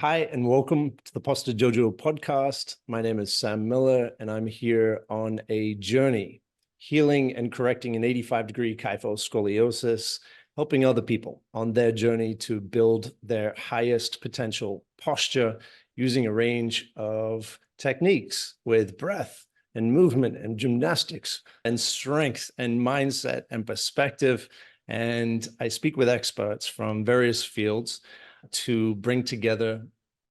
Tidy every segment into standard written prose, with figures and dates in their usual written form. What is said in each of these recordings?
Hi, and welcome to the Posture Dojo Podcast. My name is Sam Miller, and I'm here on a journey, healing and correcting an 85-degree kypho scoliosis, helping other people on their journey to build their highest potential posture using a range of techniques with breath and movement and gymnastics and strength and mindset and perspective. And I speak with experts from various fields to bring together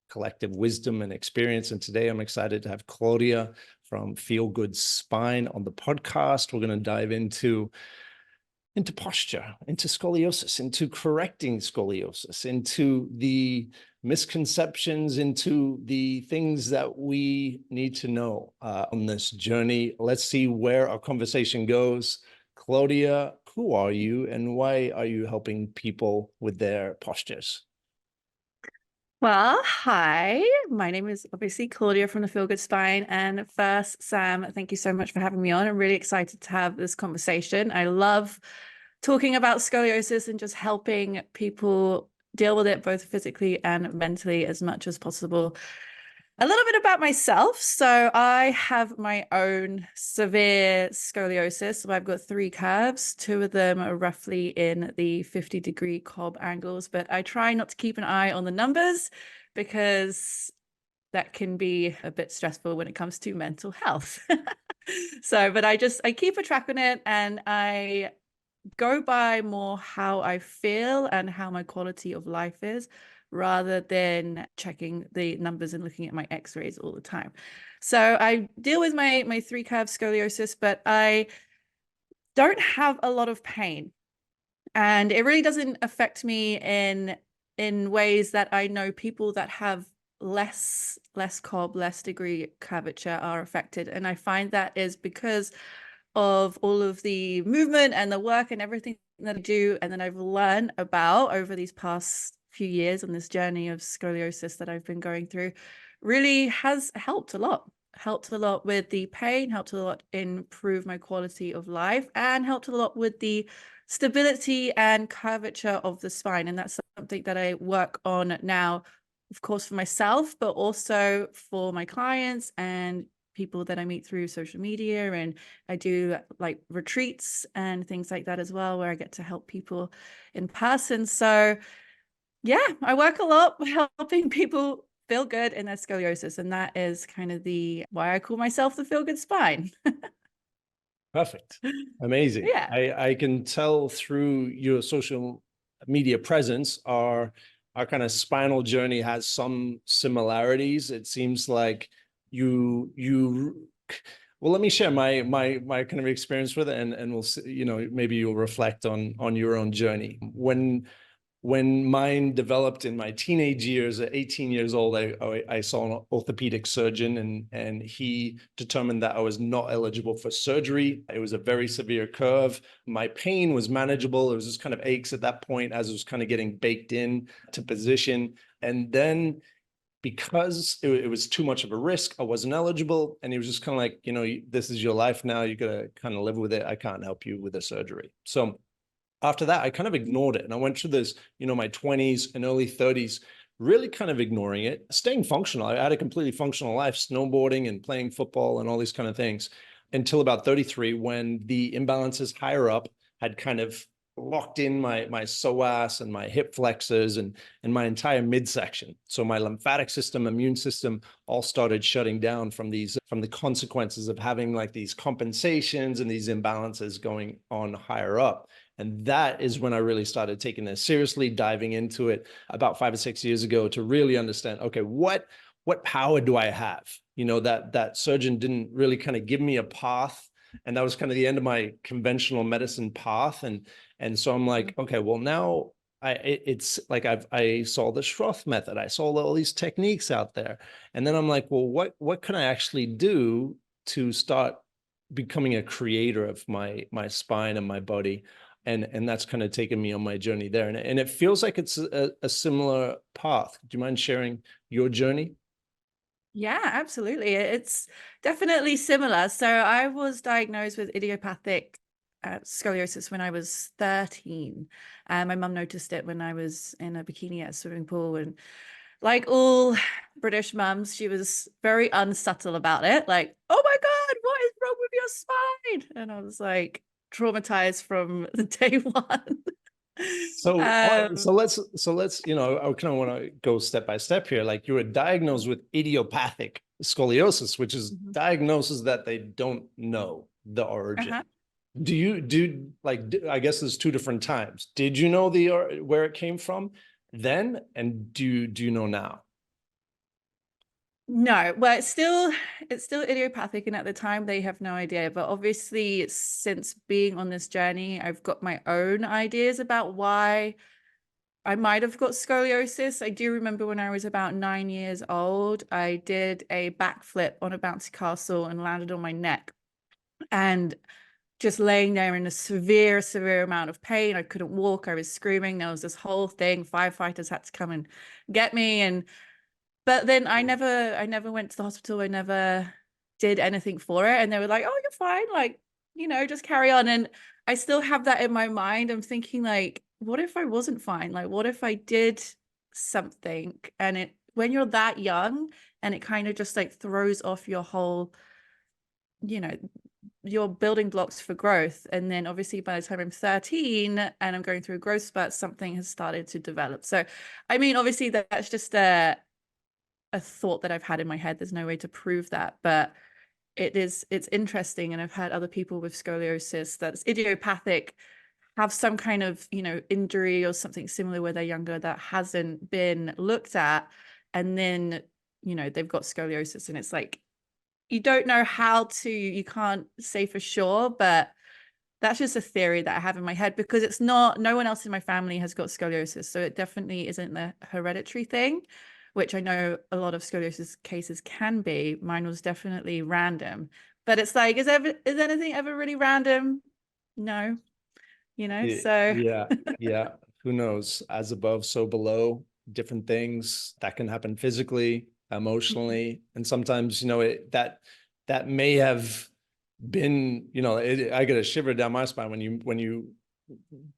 collective wisdom and experience. And today I'm excited to have Claudia from Feel Good Spine on the podcast. We're going to dive into posture, into scoliosis, into correcting scoliosis, into the misconceptions, into the things that we need to know on this journey. Let's see where our conversation goes. Claudia, who are you and why are you helping people with their postures? Well, hi, my name is obviously Claudia from the Feel Good Spine. And first, Sam, thank you so much for having me on. I'm really excited to have this conversation. I love talking about scoliosis and just helping people deal with it both physically and mentally as much as possible. A little bit about myself. So I have my own severe scoliosis. So I've got 3 curves. 2 of them are roughly in the 50-degree Cobb angles, but I try not to keep an eye on the numbers because that can be a bit stressful when it comes to mental health. But I keep a track on it, and I go by more how I feel and how my quality of life is, rather than checking the numbers and looking at my x-rays all the time. So I deal with my 3-curve scoliosis, but I don't have a lot of pain. And it really doesn't affect me in ways that I know people that have less Cobb, less degree curvature are affected. And I find that is because of all of the movement and the work and everything that I do, and then I've learned about over these past few years on this journey of scoliosis that I've been going through, really has helped a lot with the pain, helped a lot improve my quality of life, and helped a lot with the stability and curvature of the spine. And that's something that I work on now, of course, for myself, but also for my clients and people that I meet through social media. And I do like retreats and things like that as well, where I get to help people in person. So yeah, I work a lot helping people feel good in their scoliosis. And that is kind of why I call myself the Feel Good Spine. Perfect. Amazing. Yeah. I can tell through your social media presence, our kind of spinal journey has some similarities. It seems like well, let me share my kind of experience with it, and we'll see, maybe you'll reflect on your own journey. When mine developed in my teenage years, at 18 years old, I saw an orthopedic surgeon, and he determined that I was not eligible for surgery. It was a very severe curve. My pain was manageable. It was just kind of aches at that point as it was kind of getting baked in to position. And then because it was too much of a risk, I wasn't eligible. And he was just kind of like, this is your life now. You got to kind of live with it. I can't help you with the surgery. So after that, I kind of ignored it. And I went through this, my 20s and early 30s, really kind of ignoring it, staying functional. I had a completely functional life, snowboarding and playing football and all these kind of things, until about 33, when the imbalances higher up had kind of locked in my psoas and my hip flexors and my entire midsection. So my lymphatic system, immune system all started shutting down from the consequences of having like these compensations and these imbalances going on higher up. And that is when I really started taking this seriously, diving into it about 5 or 6 years ago to really understand, okay, what power do I have? That surgeon didn't really kind of give me a path. And that was kind of the end of my conventional medicine path. And so I'm like, okay, well, now it's like I saw the Schroth method. I saw all these techniques out there. And then I'm like, well, what can I actually do to start becoming a creator of my spine and my body? And that's kind of taken me on my journey there. And it feels like it's a similar path. Do you mind sharing your journey? Yeah, absolutely. It's definitely similar. So I was diagnosed with idiopathic scoliosis when I was 13. My mum noticed it when I was in a bikini at a swimming pool, and like all British mums, she was very unsubtle about it. Like, oh my God, what is wrong with your spine? And I was like traumatized from the day one. So, Um, so let's, you know, I kind of want to go step by step here. Like you were diagnosed with idiopathic scoliosis, which is Mhm. diagnosis that they don't know the origin. Uh-huh. Do you do like, I guess there's two different times. Did you know where it came from then? And do you know now? No, well, it's still idiopathic, and at the time they have no idea. But obviously, since being on this journey, I've got my own ideas about why I might have got scoliosis. I do remember when I was about 9 years old, I did a backflip on a bouncy castle and landed on my neck. And just laying there in a severe amount of pain. I couldn't walk. I was screaming. There was this whole thing. Firefighters had to come and get me. But then I never went to the hospital. I never did anything for it. And they were like, oh, you're fine. Like, just carry on. And I still have that in my mind. I'm thinking like, what if I wasn't fine? Like, what if I did something and when you're that young and it kind of just like throws off your whole, you know, your building blocks for growth. And then obviously by the time I'm 13 and I'm going through a growth spurt, something has started to develop. So, I mean, obviously that's just a thought that I've had in my head. There's no way to prove that, but it's interesting. And I've had other people with scoliosis that's idiopathic have some kind of, injury or something similar where they're younger that hasn't been looked at. And then, they've got scoliosis and it's like, you don't know you can't say for sure, but that's just a theory that I have in my head because no one else in my family has got scoliosis. So it definitely isn't a hereditary thing, which I know a lot of scoliosis cases can be. Mine was definitely random, but it's like, is anything ever really random? No, so. Yeah, yeah. Who knows? As above, so below. Different things that can happen physically, emotionally, and sometimes that may have been, I get a shiver down my spine when you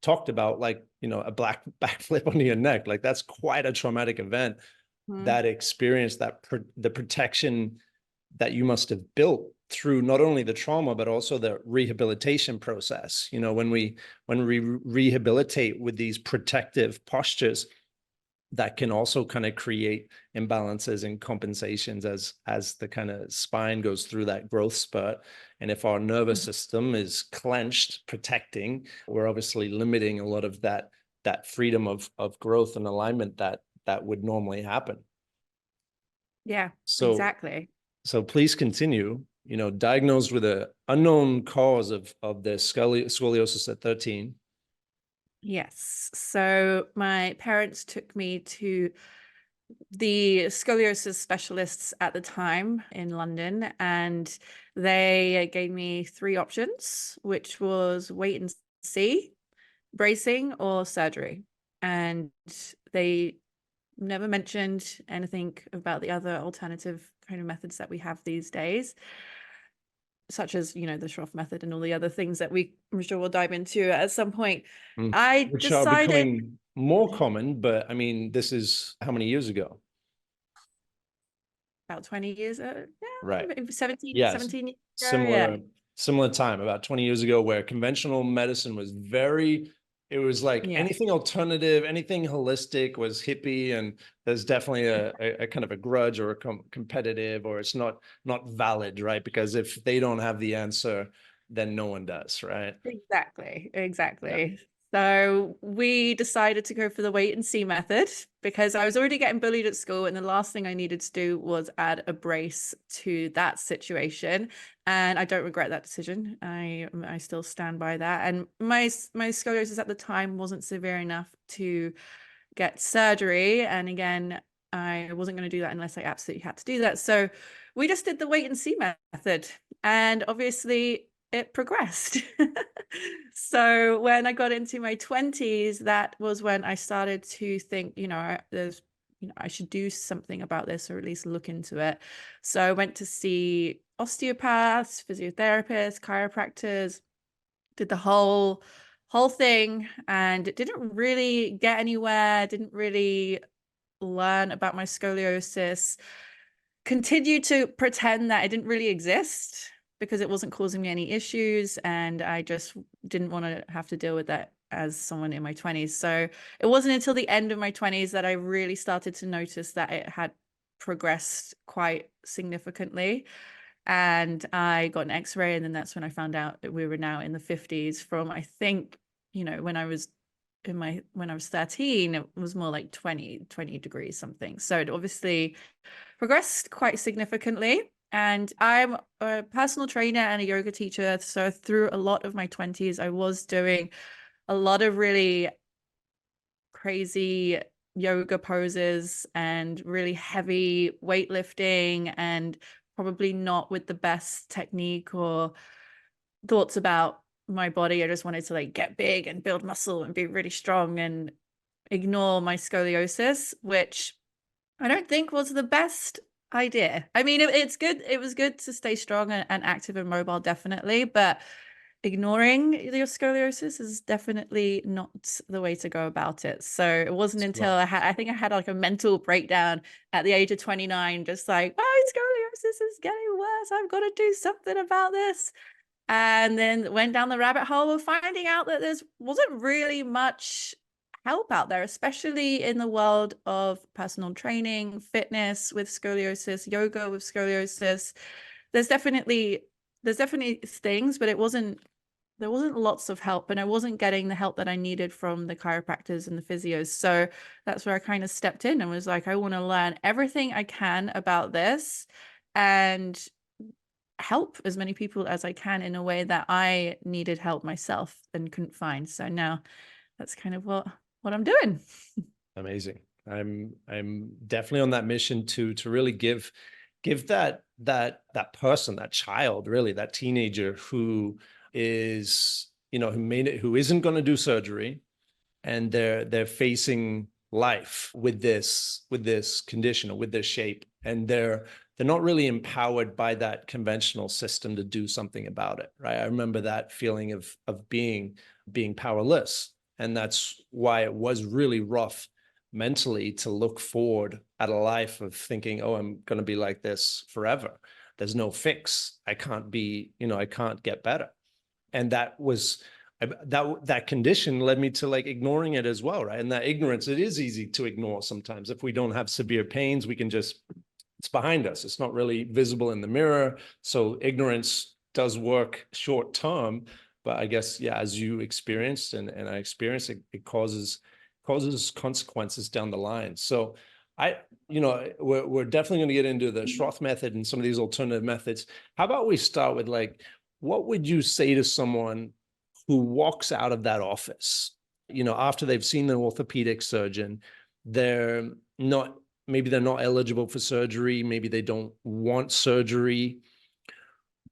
talked about like a black backflip on your neck. Like that's quite a traumatic event. Mhm. That experience, the protection that you must have built through not only the trauma but also the rehabilitation process. When we rehabilitate with these protective postures, that can also kind of create imbalances and compensations as the kind of spine goes through that growth spurt. And if our nervous system is clenched protecting, we're obviously limiting a lot of that freedom of growth and alignment that would normally happen. Yeah, So exactly. so please continue. Diagnosed with an unknown cause of the scoliosis at 13. Yes. So my parents took me to the scoliosis specialists at the time in London, and they gave me three options, which was wait and see, bracing, or surgery. And they never mentioned anything about the other alternative kind of methods that we have these days, such as, the Schroff method and all the other things that I'm sure we'll dive into at some point. I Which are decided becoming more common, but I mean, this is how many years ago? about 20 years, Right. maybe 17, Yes. 17 years ago. Yeah. Similar time, about 20 years ago, where conventional medicine was it was like Yeah. anything alternative, anything holistic was hippie, and there's definitely a kind of a grudge or a competitive, or it's not valid, right? Because if they don't have the answer, then no one does, right? Exactly. So we decided to go for the wait and see method because I was already getting bullied at school, and the last thing I needed to do was add a brace to that situation. And I don't regret that decision. I still stand by that. And my scoliosis at the time wasn't severe enough to get surgery. And again, I wasn't going to do that unless I absolutely had to do that. So we just did the wait and see method. And obviously it progressed. So when I got into my 20s, that was when I started to think, I should do something about this, or at least look into it. So I went to see osteopaths, physiotherapists, chiropractors, did the whole thing, and it didn't really get anywhere, didn't really learn about my scoliosis, continued to pretend that it didn't really exist because it wasn't causing me any issues, and I just didn't want to have to deal with that as someone in my 20s. So it wasn't until the end of my 20s that I really started to notice that it had progressed quite significantly. And I got an x-ray, and then that's when I found out that we were now in the 50s from, I think, when I was 13, it was more like 20 degrees something. So it obviously progressed quite significantly. And I'm a personal trainer and a yoga teacher. So through a lot of my 20s, I was doing a lot of really crazy yoga poses and really heavy weightlifting, and probably not with the best technique or thoughts about my body. I just wanted to like get big and build muscle and be really strong and ignore my scoliosis, which I don't think was the best idea. I mean, it's good. It was good to stay strong and active and mobile, definitely, but ignoring your scoliosis is definitely not the way to go about it. So it wasn't until I think I had like a mental breakdown at the age of 29, just like, my scoliosis is getting worse. I've got to do something about this. And then went down the rabbit hole of finding out that there wasn't really much help out there, especially in the world of personal training, fitness with scoliosis, yoga with scoliosis. There's definitely things, but there wasn't lots of help, and I wasn't getting the help that I needed from the chiropractors and the physios. So that's where I kind of stepped in and was like, I want to learn everything I can about this and help as many people as I can in a way that I needed help myself and couldn't find. So now that's kind of what I'm doing. Amazing. I'm definitely on that mission to really give that person, that child, really, that teenager who is, who isn't going to do surgery, and they're facing life with this condition or with this shape, and they're not really empowered by that conventional system to do something about it, right? I remember that feeling of being powerless, and that's why it was really rough mentally to look forward at a life of thinking, oh, I'm going to be like this forever. There's no fix. I can't get better. And that condition led me to like ignoring it as well, right? And that ignorance, it is easy to ignore sometimes. If we don't have severe pains, we can just, it's behind us. It's not really visible in the mirror. So ignorance does work short term, but I guess, yeah, as you experienced and I experienced, it causes consequences down the line. So we're definitely going to get into the Schroth method and some of these alternative methods. How about we start with like, what would you say to someone who walks out of that office, after they've seen the orthopedic surgeon, maybe they're not eligible for surgery, maybe they don't want surgery.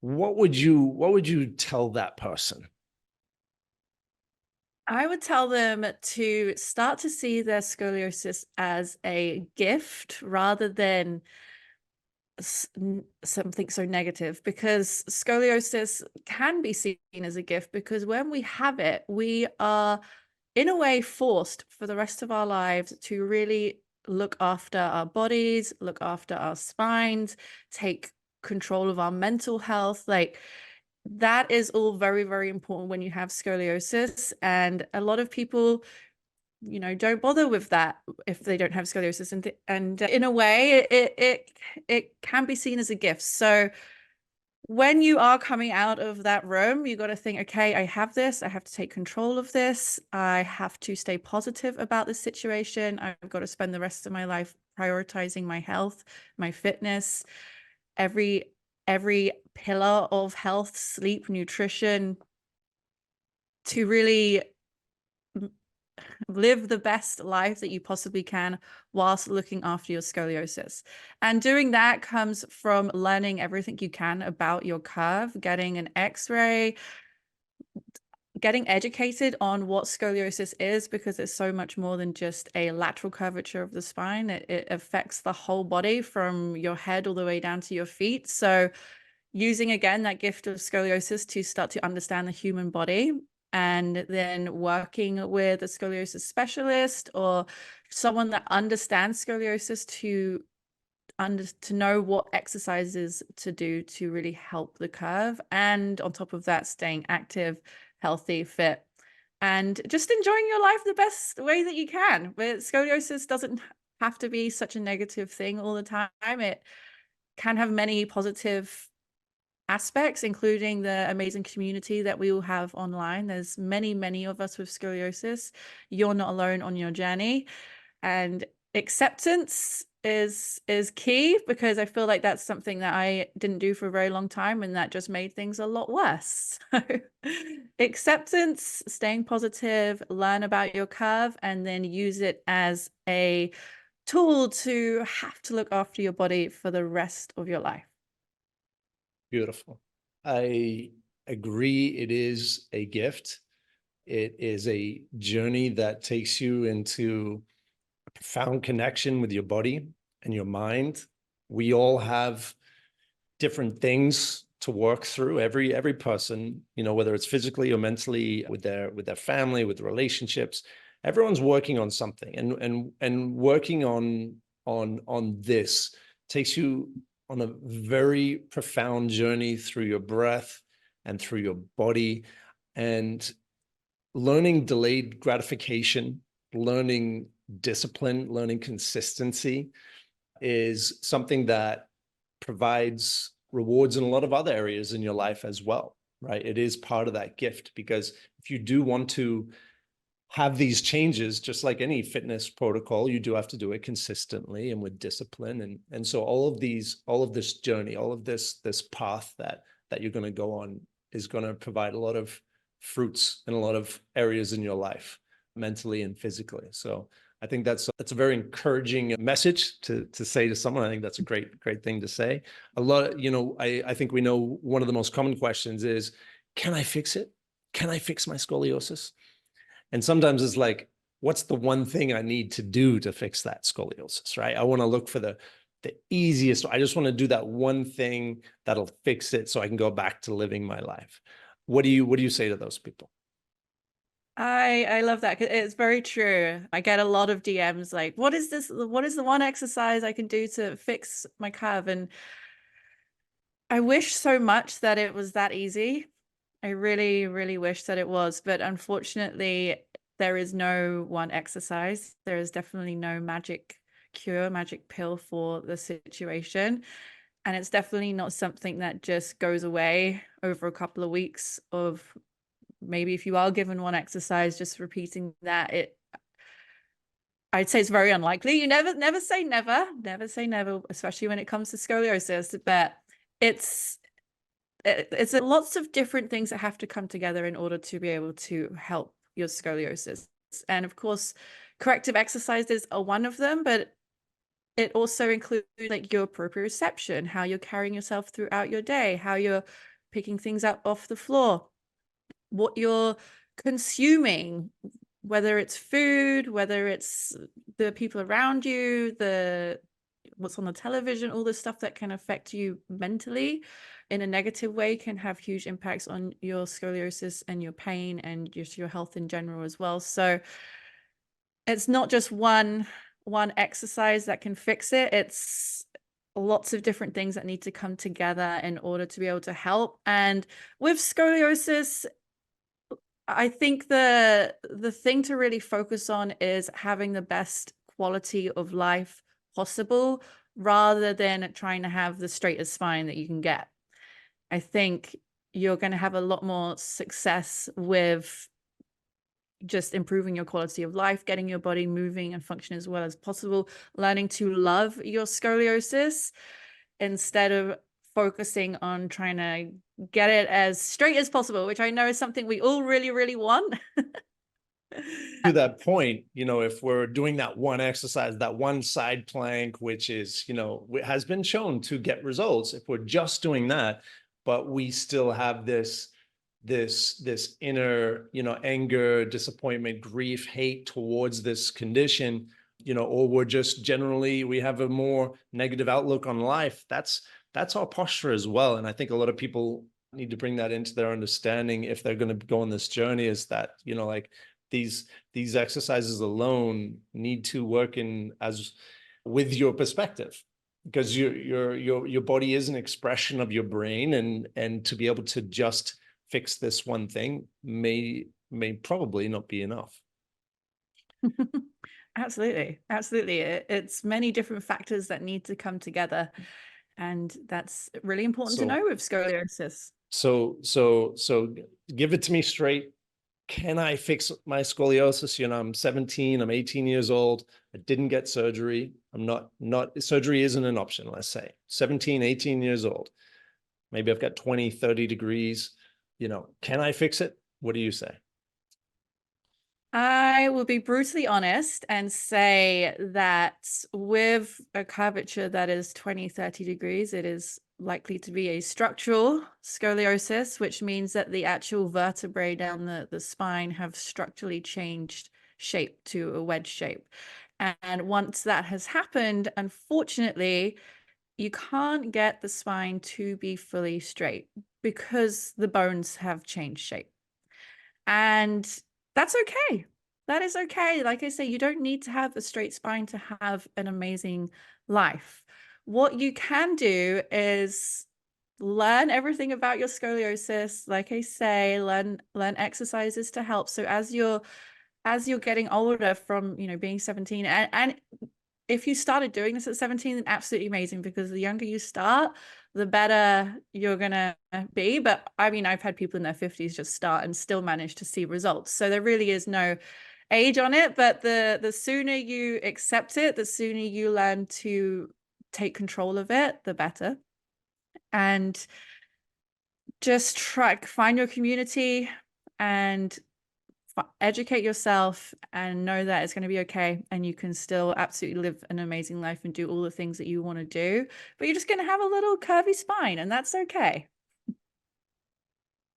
What would you tell that person? I would tell them to start to see their scoliosis as a gift rather than something so negative, because scoliosis can be seen as a gift, because when we have it, we are in a way forced for the rest of our lives to really look after our bodies, look after our spines, take control of our mental health. Like, that is all very, very important when you have scoliosis. And a lot of people, don't bother with that if they don't have scoliosis. And in a way, it can be seen as a gift. So when you are coming out of that room, you got to think, okay, I have this. I have to take control of this. I have to stay positive about this situation. I've got to spend the rest of my life prioritizing my health, my fitness, every pillar of health, sleep, nutrition, to really live the best life that you possibly can whilst looking after your scoliosis. And doing that comes from learning everything you can about your curve, getting an x-ray, getting educated on what scoliosis is, because it's so much more than just a lateral curvature of the spine. It affects the whole body from your head all the way down to your feet. So using, again, that gift of scoliosis to start to understand the human body and then working with a scoliosis specialist or someone that understands scoliosis to know what exercises to do to really help the curve. And on top of that, staying active, healthy, fit, and just enjoying your life the best way that you can. But scoliosis doesn't have to be such a negative thing all the time. It can have many positive aspects, including the amazing community that we all have online. There's many of us with scoliosis. You're not alone on your journey. And acceptance is key, because I feel like that's something that I didn't do for a very long time, and that just made things a lot worse. So acceptance, staying positive, learn about your curve, and then use it as a tool to have to look after your body for the rest of your life. Beautiful. I agree. It is a gift. It is a journey that takes you into a profound connection with your body and your mind. We all have different things to work through. Every person, whether it's physically or mentally, with their family, with relationships, everyone's working on something, and working on this takes you on a very profound journey through your breath and through your body, and learning delayed gratification, learning discipline, learning consistency is something that provides rewards in a lot of other areas in your life as well, right? It is part of that gift, because if you do want to have these changes, just like any fitness protocol, you do have to do it consistently and with discipline. And so all of this journey, all of this path that you're going to go on is going to provide a lot of fruits in a lot of areas in your life, mentally and physically. So I think that's a very encouraging message to say to someone. I think that's a great thing to say. A lot, I think we know one of the most common questions is, can I fix it? Can I fix my scoliosis? And sometimes it's like, what's the one thing I need to do to fix that scoliosis, right? I want to look for the easiest. I just want to do that one thing that'll fix it so I can go back to living my life. What do you say to those people? I love that. It's very true. I get a lot of DMs like, what is this? What is the one exercise I can do to fix my curve? And I wish so much that it was that easy. I really wish that it was, but unfortunately there is no one exercise. There is definitely no magic cure, magic pill for the situation. And it's definitely not something that just goes away over a couple of weeks of, maybe if you are given one exercise, just repeating that. I'd say it's very unlikely. You never say never, especially when it comes to scoliosis, but it's lots of different things that have to come together in order to be able to help your scoliosis. And of course, corrective exercises are one of them, but it also includes like your proprioception, how you're carrying yourself throughout your day, how you're picking things up off the floor, what you're consuming, whether it's food, whether it's the people around you, what's on the television, all the stuff that can affect you mentally in a negative way can have huge impacts on your scoliosis and your pain and just your health in general as well. So it's not just one exercise that can fix it. It's lots of different things that need to come together in order to be able to help. And with scoliosis, I think the thing to really focus on is having the best quality of life possible, rather than trying to have the straightest spine that you can get. I think you're going to have a lot more success with just improving your quality of life, getting your body moving and functioning as well as possible, learning to love your scoliosis instead of focusing on trying to get it as straight as possible, which I know is something we all really want. To that point, if we're doing that one exercise, that one side plank, which is, has been shown to get results, if we're just doing that, but we still have this inner, anger, disappointment, grief, hate towards this condition, or we're just generally, we have a more negative outlook on life, that's our posture as well. And I think a lot of people need to bring that into their understanding if they're going to go on this journey, is that, you know, like these exercises alone need to work in as with your perspective, because your body is an expression of your brain, and to be able to just fix this one thing may probably not be enough. Absolutely. Absolutely. It's many different factors that need to come together. And that's really important to know with scoliosis. So give it to me straight. Can I fix my scoliosis? You know, I'm 17, I'm 18 years old. I didn't get surgery. I'm not surgery isn't an option, let's say. 17, 18 years old. Maybe I've got 20, 30 degrees. You know, can I fix it? What do you say? I will be brutally honest and say that with a curvature that is 20, 30 degrees, it is likely to be a structural scoliosis, which means that the actual vertebrae down the spine have structurally changed shape to a wedge shape. And once that has happened, unfortunately, you can't get the spine to be fully straight because the bones have changed shape. And that's okay. That is okay. Like I say, you don't need to have a straight spine to have an amazing life. What you can do is learn everything about your scoliosis. Like I say, learn exercises to help. So as you're getting older, from, you know, being 17, and if you started doing this at 17, then absolutely amazing, because the younger you start, the better you're gonna be. But I mean, I've had people in their 50s just start and still manage to see results. So there really is no age on it, but the sooner you accept it, the sooner you learn to take control of it, the better. And just find your community and educate yourself, and know that it's going to be okay, and you can still absolutely live an amazing life and do all the things that you want to do, but you're just going to have a little curvy spine, and that's okay.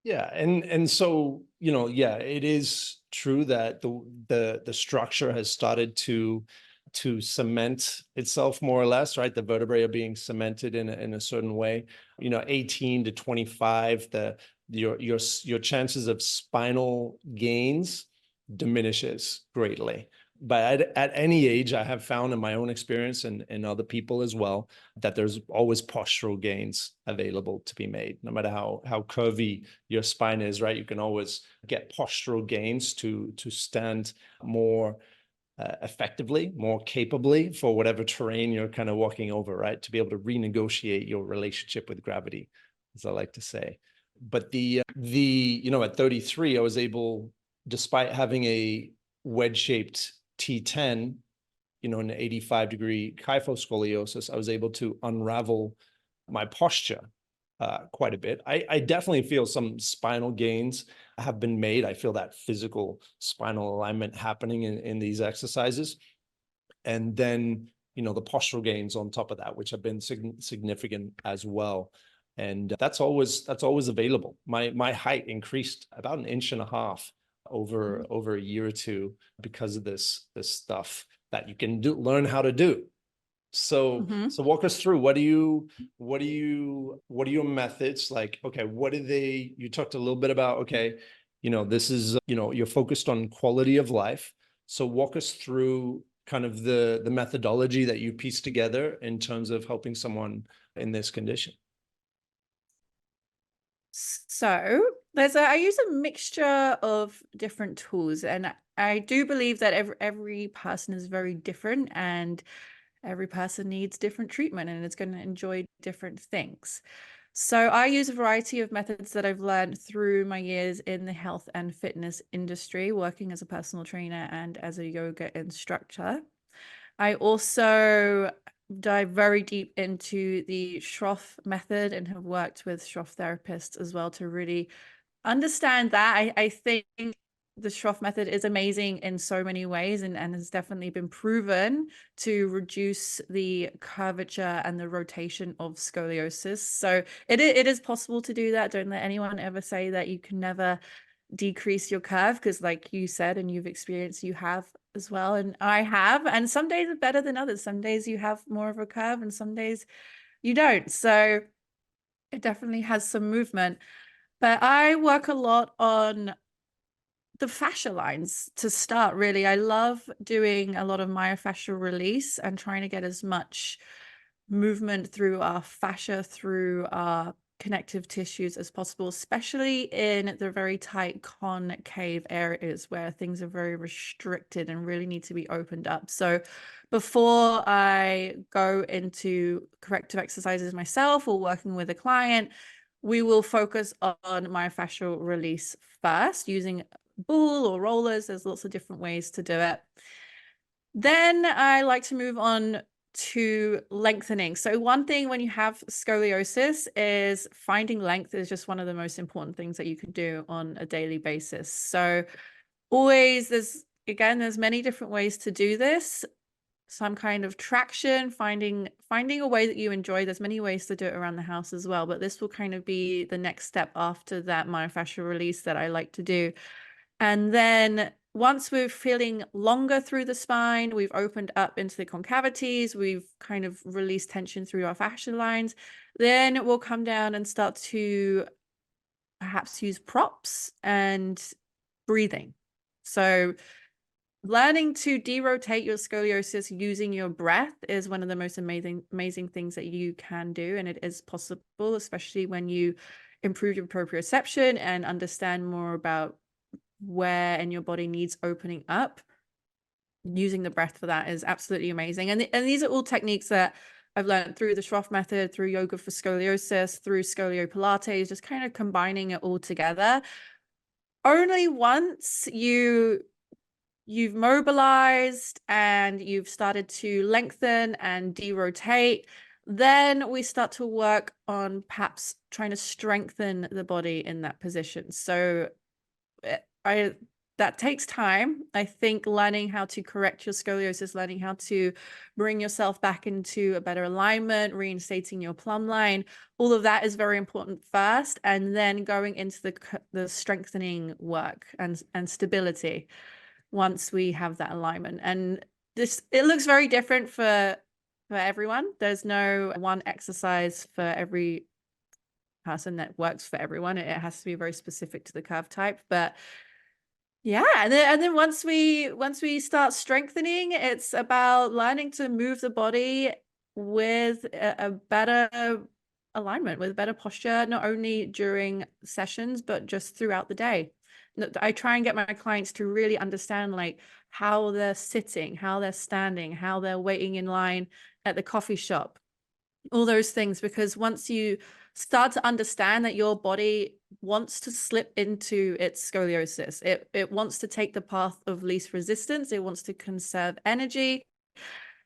Yeah, and so, you know, yeah, it is true that the structure has started to cement itself more or less, right? The vertebrae are being cemented in a certain way. You know, 18 to 25, your chances of spinal gains diminishes greatly. But at any age, I have found in my own experience, and other people as well, that there's always postural gains available to be made. No matter how curvy your spine is, right? You can always get postural gains to stand more effectively, more capably for whatever terrain you're kind of walking over, right? To be able to renegotiate your relationship with gravity, as I like to say. But you know, at 33, I was able, despite having a wedge-shaped T10, you know, an 85-degree kyphoscoliosis, I was able to unravel my posture quite a bit. I definitely feel some spinal gains have been made. I feel that physical spinal alignment happening in these exercises. And then, you know, the postural gains on top of that, which have been significant as well. And that's always available. My height increased about 1.5 inches over a year or two because of this stuff that you can learn how to do. So so walk us through, what are your methods like? Okay, what are they? You talked a little bit about, okay, you know, this is, you know, you're focused on quality of life. So walk us through kind of the methodology that you piece together in terms of helping someone in this condition. So I use a mixture of different tools, and I do believe that every person is very different, and every person needs different treatment, and it's going to enjoy different things. So I use a variety of methods that I've learned through my years in the health and fitness industry, working as a personal trainer and as a yoga instructor. I also dive very deep into the Schroff method and have worked with Schroff therapists as well to really understand that. I think the Schroff method is amazing in so many ways, and has definitely been proven to reduce the curvature and the rotation of scoliosis. So it is possible to do that. Don't let anyone ever say that you can never decrease your curve, because like you said, and you've experienced, you have as well, and I have, and some days are better than others. Some days you have more of a curve and some days you don't. So It definitely has some movement, but I work a lot on the fascia lines to start, really. I love doing a lot of myofascial release and trying to get as much movement through our fascia, through our connective tissues as possible, especially in the very tight concave areas where things are very restricted and really need to be opened up. So before I go into corrective exercises myself or working with a client, we will focus on myofascial release first using ball or rollers. There's lots of different ways to do it. Then I like to move on to lengthening. So one thing when you have scoliosis is finding length is just one of the most important things that you can do on a daily basis. So always there's many different ways to do this. Some kind of traction, finding a way that you enjoy. There's many ways to do it around the house as well, but this will kind of be the next step after that myofascial release that I like to do. And then once we're feeling longer through the spine, we've opened up into the concavities, we've kind of released tension through our fascial lines, then we'll come down and start to perhaps use props and breathing. So learning to derotate your scoliosis using your breath is one of the most amazing things that you can do. And it is possible, especially when you improve your proprioception and understand more about where in your body needs opening up. Using the breath for that is absolutely amazing. And these are all techniques that I've learned through the Schroff method, through yoga for scoliosis, through Scolio Pilates, just kind of combining it all together. Only once you've mobilized and you've started to lengthen and derotate, then we start to work on perhaps trying to strengthen the body in that position. So that takes time. I think learning how to correct your scoliosis, learning how to bring yourself back into a better alignment, reinstating your plumb line, all of that is very important first, and then going into the strengthening work and stability once we have that alignment. And it looks very different for everyone. There's no one exercise for every person that works for everyone. It has to be very specific to the curve type. But yeah, and then once we start strengthening, it's about learning to move the body with a better alignment, with better posture, not only during sessions, but just throughout the day. I try and get my clients to really understand like how they're sitting, how they're standing, how they're waiting in line at the coffee shop, all those things, because once you start to understand that your body wants to slip into its scoliosis, it wants to take the path of least resistance, it wants to conserve energy,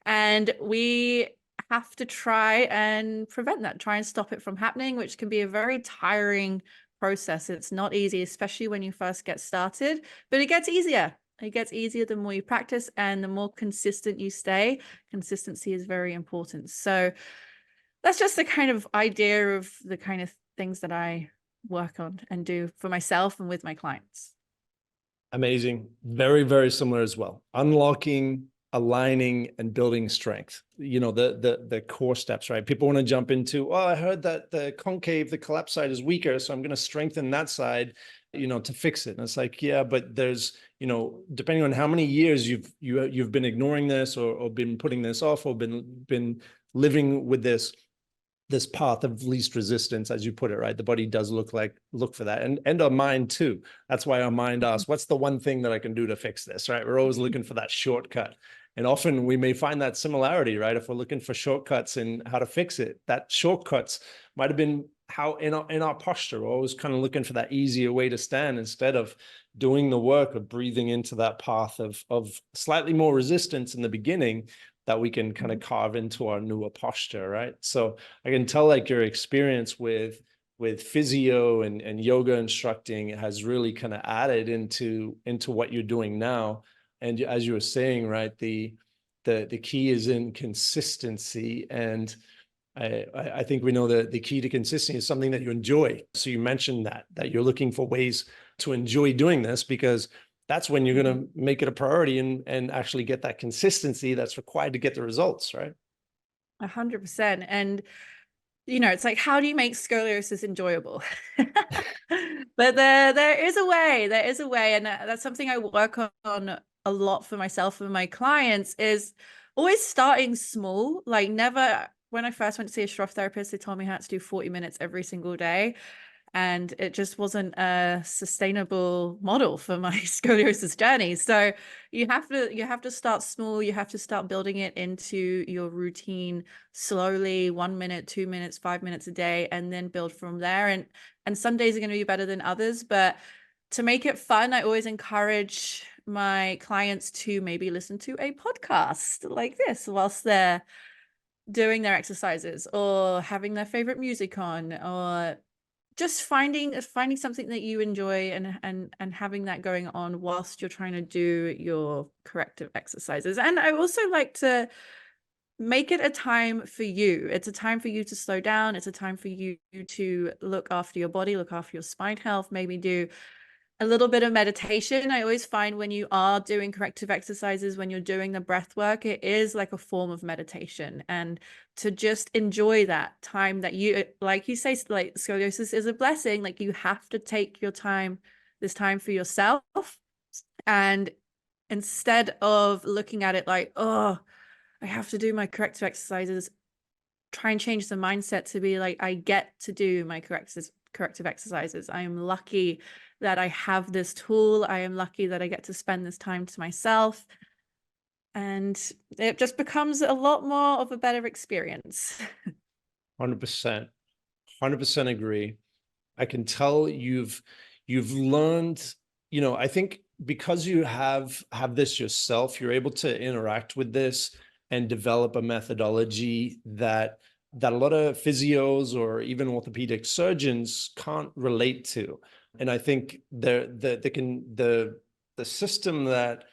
and we have to try and prevent that, try and stop it from happening, which can be a very tiring process. It's not easy, especially when you first get started, but it gets easier. It gets easier the more you practice and the more consistent you stay. Consistency is very important. So that's just the kind of idea of the kind of things that I work on and do for myself and with my clients. Amazing. Very, very similar as well. Unlocking, aligning, and building strength. You know, the core steps, right? People want to jump into, oh, I heard that the concave, the collapsed side is weaker, so I'm going to strengthen that side, you know, to fix it. And it's like, yeah, but there's, you know, depending on how many years you've been ignoring this or been putting this off or been living with this path of least resistance, as you put it, right? The body does look for that, and our mind too. That's why our mind asks, what's the one thing that I can do to fix this, right? We're always looking for that shortcut. And often we may find that similarity, right? If we're looking for shortcuts in how to fix it, that shortcuts might have been how in our posture, we're always kind of looking for that easier way to stand instead of doing the work of breathing into that path of slightly more resistance in the beginning that we can kind of carve into our newer posture, right? So I can tell like your experience with physio and yoga instructing has really kind of added into what you're doing now. And as you were saying, right, the key is in consistency. And I think we know that the key to consistency is something that you enjoy. So you mentioned that you're looking for ways to enjoy doing this, because that's when you're going to make it a priority and actually get that consistency that's required to get the results, right? 100%. And it's like, how do you make scoliosis enjoyable? But there is a way. There is a way, and that's something I work on a lot for myself and my clients, is always starting small. Like, never, when I first went to see a Schroff therapist, they told me I had to do 40 minutes every single day. And it just wasn't a sustainable model for my scoliosis journey. So you have to start small. You have to start building it into your routine slowly, 1 minute, 2 minutes, 5 minutes a day, and then build from there. And some days are going to be better than others, but to make it fun, I always encourage my clients to maybe listen to a podcast like this whilst they're doing their exercises, or having their favorite music on, or just finding something that you enjoy, and having that going on whilst you're trying to do your corrective exercises. And I also like to make it a time for you. It's a time for you to slow down. It's a time for you to look after your body, look after your spine health, maybe do a little bit of meditation. I always find when you are doing corrective exercises, when you're doing the breath work, it is like a form of meditation. And to just enjoy that time that you, like you say, like scoliosis is a blessing. Like, you have to take your time, this time for yourself. And instead of looking at it like, oh, I have to do my corrective exercises, try and change the mindset to be like, I get to do my corrective exercises. I am lucky that I have this tool. I am lucky that I get to spend this time to myself. And it just becomes a lot more of a better experience. 100%. 100% agree. I can tell you've learned, I think because you have this yourself, you're able to interact with this and develop a methodology that a lot of physios or even orthopedic surgeons can't relate to. And I think the system that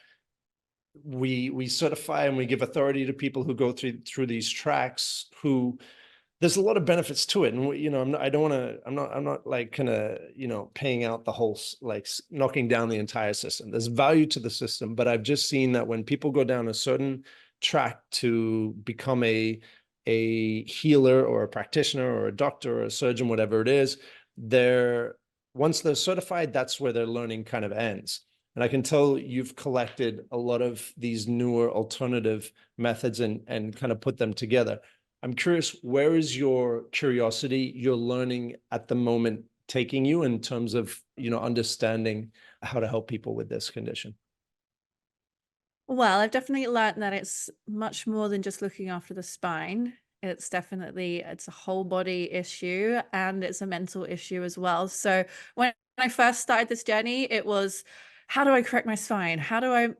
we certify and we give authority to people who go through these tracks, who there's a lot of benefits to it. And, I'm not like kind of, paying out the whole, like knocking down the entire system. There's value to the system, but I've just seen that when people go down a certain track to become a healer or a practitioner or a doctor or a surgeon, whatever it is, once they're certified, that's where their learning kind of ends. And I can tell you've collected a lot of these newer alternative methods and kind of put them together. I'm curious, where is your curiosity, your learning at the moment taking you in terms of, understanding how to help people with this condition? Well, I've definitely learned that it's much more than just looking after the spine. It's a whole body issue, and it's a mental issue as well. So when I first started this journey, it was, how do I correct my spine? How do I,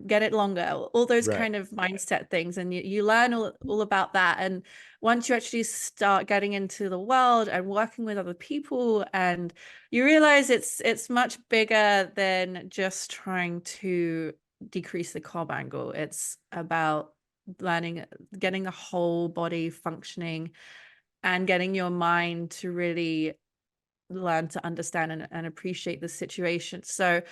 get it longer? All those Right. kind of mindset things. And you learn all about that. And once you actually start getting into the world and working with other people, and you realize it's much bigger than just trying to decrease the cob angle. It's about getting the whole body functioning, and getting your mind to really learn to understand and appreciate the situation. So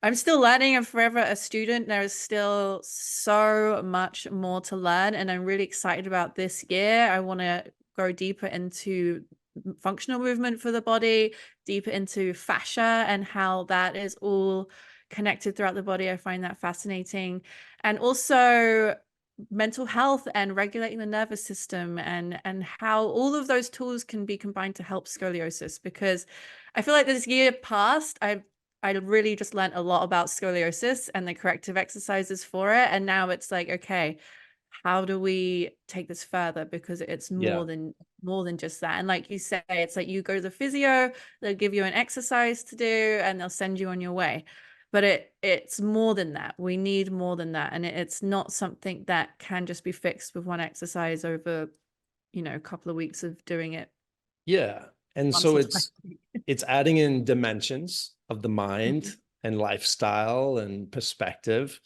I'm still learning. I'm forever a student. There is still so much more to learn, and I'm really excited about this year. I want to go deeper into functional movement for the body, deeper into fascia and how that is all connected throughout the body. I find that fascinating. And also mental health and regulating the nervous system, and how all of those tools can be combined to help scoliosis. Because I feel like this year past, I really just learned a lot about scoliosis and the corrective exercises for it. And now it's like, okay, how do we take this further? Because it's more than just that. And like you say, it's like you go to the physio, they'll give you an exercise to do, and they'll send you on your way. But it's more than that. We need more than that. And it's not something that can just be fixed with one exercise over, a couple of weeks of doing it. Yeah. And so it's adding in dimensions of the mind and lifestyle and perspective,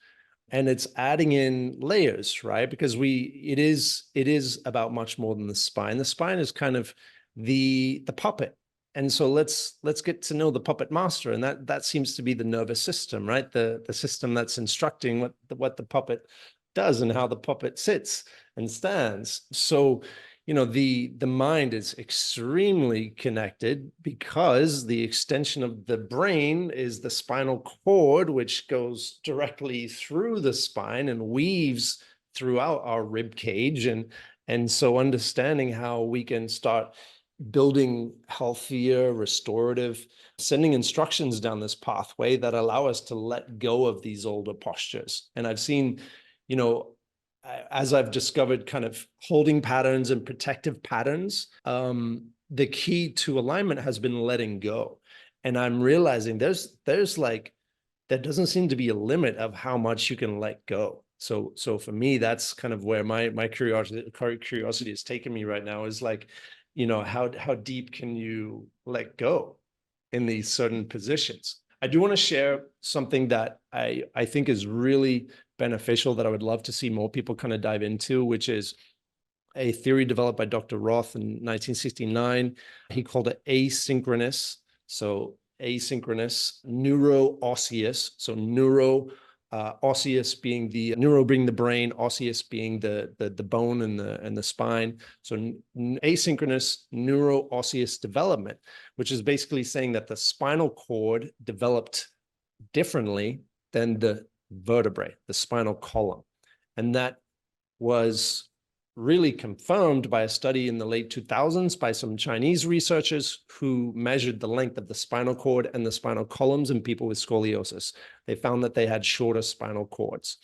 and it's adding in layers, right? Because it is about much more than the spine. The spine is kind of the puppet. And so let's get to know the puppet master, and that seems to be the nervous system, right? The system that's instructing what the puppet does and how the puppet sits and stands. So the mind is extremely connected because the extension of the brain is the spinal cord, which goes directly through the spine and weaves throughout our rib cage. And so understanding how we can start building healthier, restorative, sending instructions down this pathway that allow us to let go of these older postures. And I've seen, as I've discovered kind of holding patterns and protective patterns, the key to alignment has been letting go. And I'm realizing there doesn't seem to be a limit of how much you can let go. So for me, that's kind of where my curiosity has taken me right now, is like, how deep can you let go in these certain positions? I do want to share something that I think is really beneficial that I would love to see more people kind of dive into, which is a theory developed by Dr. Roth in 1969. He called it asynchronous. So asynchronous neuro-osseous. So osseous being the neuro being the brain, osseous being the bone and the spine. So asynchronous neuro-osseous development, which is basically saying that the spinal cord developed differently than the vertebrae, the spinal column. And that was really confirmed by a study in the late 2000s by some Chinese researchers who measured the length of the spinal cord and the spinal columns in people with scoliosis. They found that they had shorter spinal cords.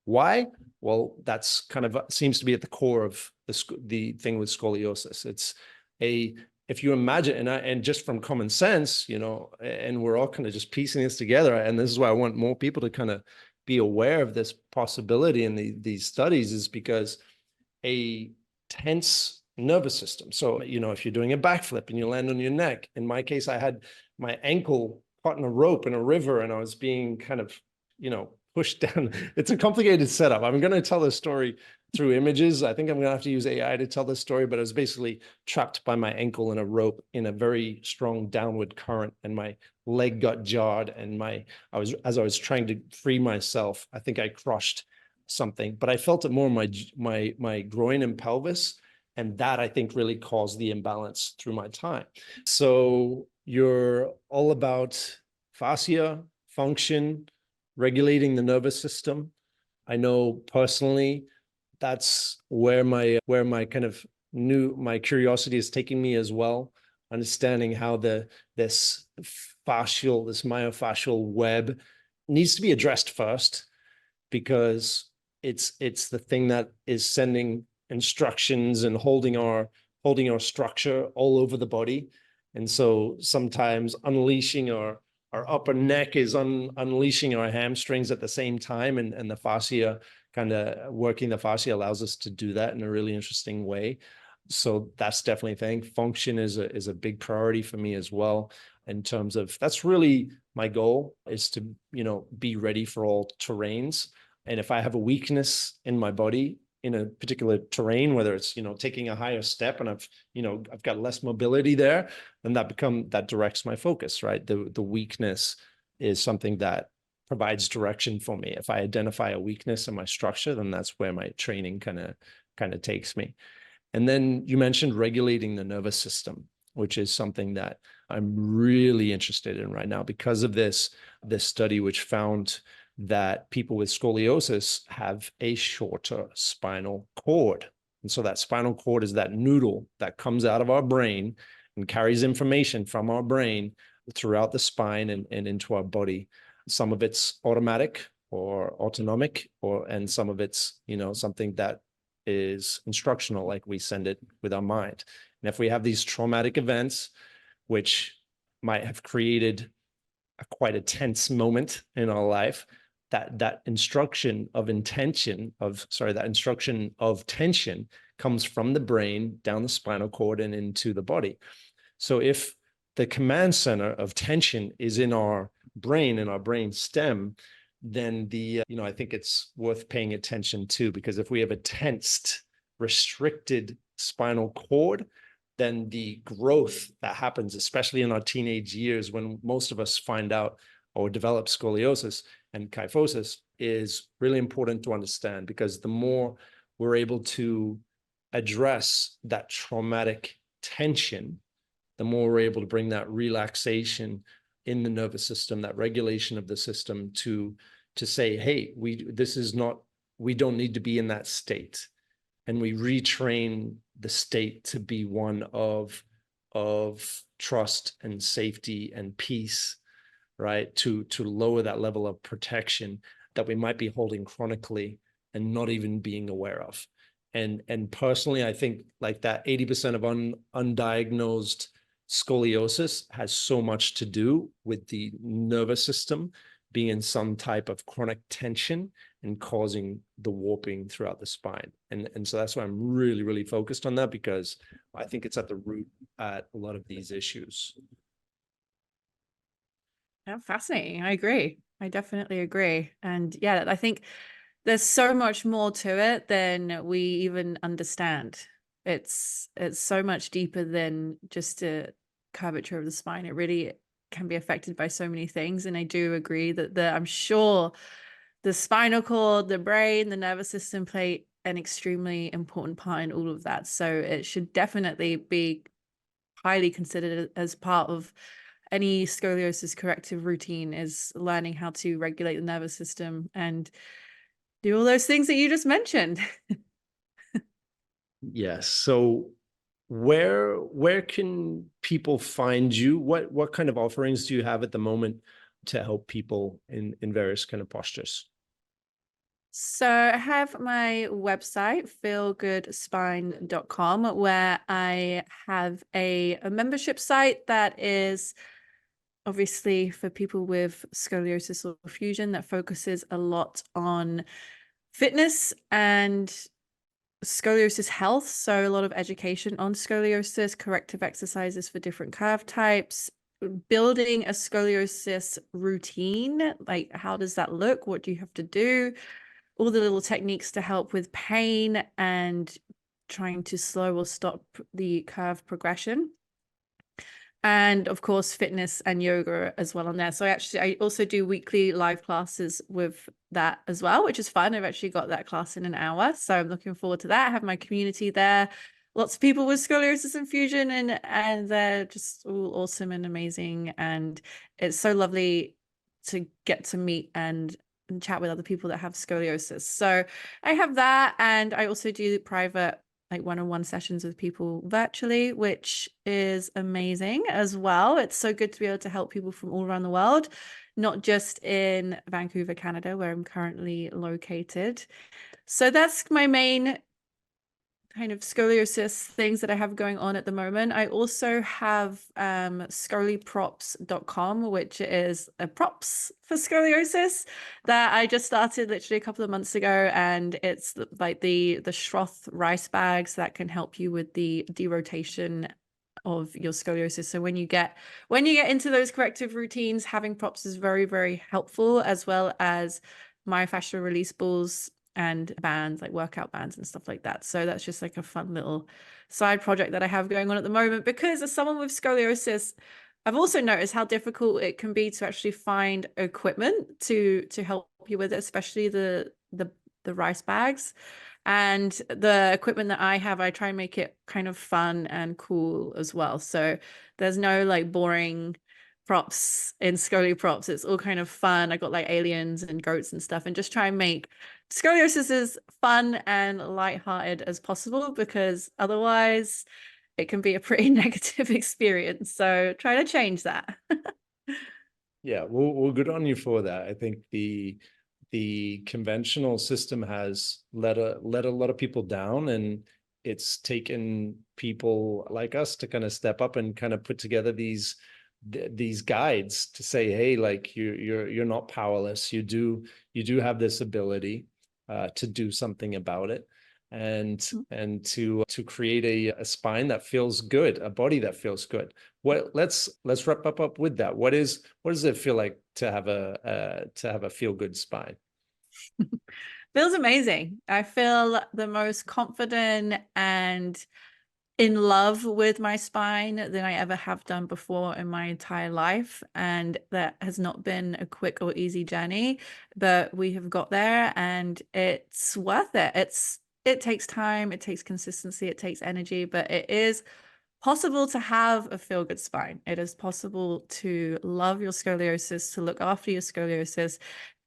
Why? Well, that's kind of seems to be at the core of the thing with scoliosis. If you imagine, and just from common sense, and we're all kind of just piecing this together, and this is why I want more people to kind of be aware of this possibility in these studies, is because a tense nervous system. So, if you're doing a backflip and you land on your neck, in my case, I had my ankle caught in a rope in a river and I was being kind of, pushed down. It's a complicated setup. I'm going to tell this story through images. I think I'm going to have to use AI to tell this story, but I was basically trapped by my ankle in a rope in a very strong downward current, and my leg got jarred, and as I was trying to free myself, I think I crushed something, but I felt it more in my groin and pelvis, and that I think really caused the imbalance through my time. So you're all about fascia, function, regulating the nervous system. I know personally that's where my kind of my curiosity is taking me as well, understanding how this myofascial web needs to be addressed first, because it's the thing that is sending instructions and holding our structure all over the body. And so sometimes unleashing our upper neck is unleashing our hamstrings at the same time, and the fascia, kind of working the fascia, allows us to do that in a really interesting way. So that's definitely a thing. Function is a big priority for me as well, in terms of, that's really my goal, is to be ready for all terrains. And if I have a weakness in my body in a particular terrain, whether it's taking a higher step and I've got less mobility there, then that directs my focus, right? The weakness is something that provides direction for me. If I identify a weakness in my structure, then that's where my training kind of takes me. And then you mentioned regulating the nervous system, which is something that I'm really interested in right now because of this study, which found that people with scoliosis have a shorter spinal cord. And so that spinal cord is that noodle that comes out of our brain and carries information from our brain throughout the spine and into our body. Some of it's automatic or autonomic, and some of it's, something that is instructional, like we send it with our mind. And if we have these traumatic events, which might have created quite a tense moment in our life, that instruction of tension comes from the brain down the spinal cord and into the body. So if the command center of tension is in our brain, in our brain stem, then I think it's worth paying attention to, because if we have a tensed, restricted spinal cord, then the growth that happens, especially in our teenage years, when most of us find out or develop scoliosis and kyphosis, is really important to understand, because the more we're able to address that traumatic tension, the more we're able to bring that relaxation in the nervous system, that regulation of the system to say, hey, we don't need to be in that state. And we retrain the state to be one of trust and safety and peace, right? To lower that level of protection that we might be holding chronically and not even being aware of. And personally, I think like that 80% of undiagnosed scoliosis has so much to do with the nervous system being in some type of chronic tension and causing the warping throughout the spine. And so that's why I'm really, really focused on that, because I think it's at the root at a lot of these issues. Yeah, fascinating. I agree. I definitely agree. And yeah, I think there's so much more to it than we even understand. It's so much deeper than just a curvature of the spine. It really can be affected by so many things. And I do agree that I'm sure the spinal cord, the brain, the nervous system play an extremely important part in all of that. So it should definitely be highly considered as part of any scoliosis corrective routine, is learning how to regulate the nervous system and do all those things that you just mentioned. Yes. So where can people find you? What kind of offerings do you have at the moment to help people in various kind of postures? So I have my website, feelgoodspine.com, where I have a membership site that is obviously for people with scoliosis or fusion, that focuses a lot on fitness and scoliosis health. So a lot of education on scoliosis, corrective exercises for different curve types, building a scoliosis routine. Like, how does that look? What do you have to do? All the little techniques to help with pain and trying to slow or stop the curve progression. And of course, fitness and yoga as well on there. So I also do weekly live classes with that as well, which is fun. I've actually got that class in an hour. So I'm looking forward to that. I have my community there. Lots of people with scoliosis and fusion, and they're just all awesome and amazing. And it's so lovely to get to meet and chat with other people that have scoliosis. So I have that. And I also do private like one-on-one sessions with people virtually, which is amazing as well. It's so good to be able to help people from all around the world, not just in Vancouver, Canada, where I'm currently located. So that's my main kind of scoliosis things that I have going on at the moment. I also have scoliprops.com, which is a props for scoliosis that I just started literally a couple of months ago, and it's like the Schroth rice bags that can help you with the derotation of your scoliosis. So when you get into those corrective routines, having props is very, very helpful, as well as myofascial release balls and bands, like workout bands and stuff like that. So that's just like a fun little side project that I have going on at the moment, because as someone with scoliosis, I've also noticed how difficult it can be to actually find equipment to help you with it, especially the rice bags. And the equipment that I have, I try and make it kind of fun and cool as well. So there's no like boring props in Scolio props. It's all kind of fun. I got like aliens and goats and stuff, and just try and make scoliosis as fun and lighthearted as possible, because otherwise it can be a pretty negative experience. So try to change that. Yeah, well, good on you for that. I think the conventional system has let a lot of people down, and it's taken people like us to kind of step up and kind of put together these guides to say, hey, like you're not powerless. You do have this ability to do something about it, and to create a spine that feels good, a body that feels good. Let's wrap up with that. What does it feel like to have a feel good spine? Feels amazing. I feel the most confident and in love with my spine than I ever have done before in my entire life. And that has not been a quick or easy journey, but we have got there, and it's worth it. It's it takes time, it takes consistency, it takes energy, but it is possible to have a feel-good spine. It is possible to love your scoliosis, to look after your scoliosis,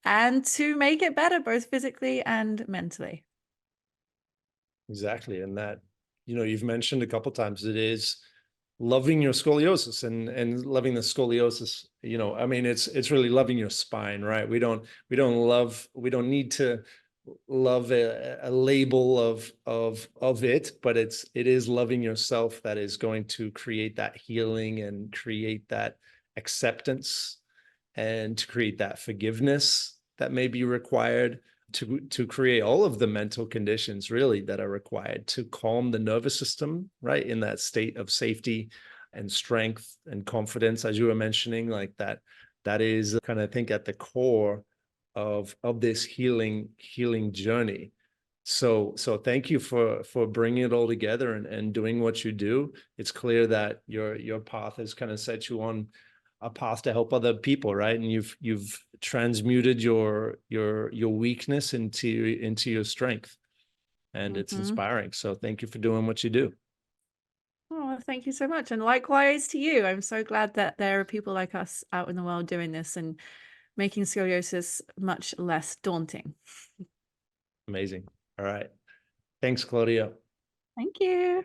and to make it better, both physically and mentally. Exactly. And that, you've mentioned a couple times, it is loving your scoliosis and loving the scoliosis. I mean, it's really loving your spine, right? We don't need to love a label of it, but it is loving yourself that is going to create that healing and create that acceptance and to create that forgiveness that may be required to create all of the mental conditions really that are required to calm the nervous system, right, in that state of safety and strength and confidence, as you were mentioning, like that is kind of, I think, at the core of this healing journey. So thank you for bringing it all together and doing what you do. It's clear that your path has kind of set you on a path to help other people, right? And you've transmuted your weakness into your strength, and it's inspiring. So thank you for doing what you do. Oh, thank you so much. And likewise to you. I'm so glad that there are people like us out in the world doing this and making scoliosis much less daunting. Amazing. All right. Thanks, Claudia. Thank you.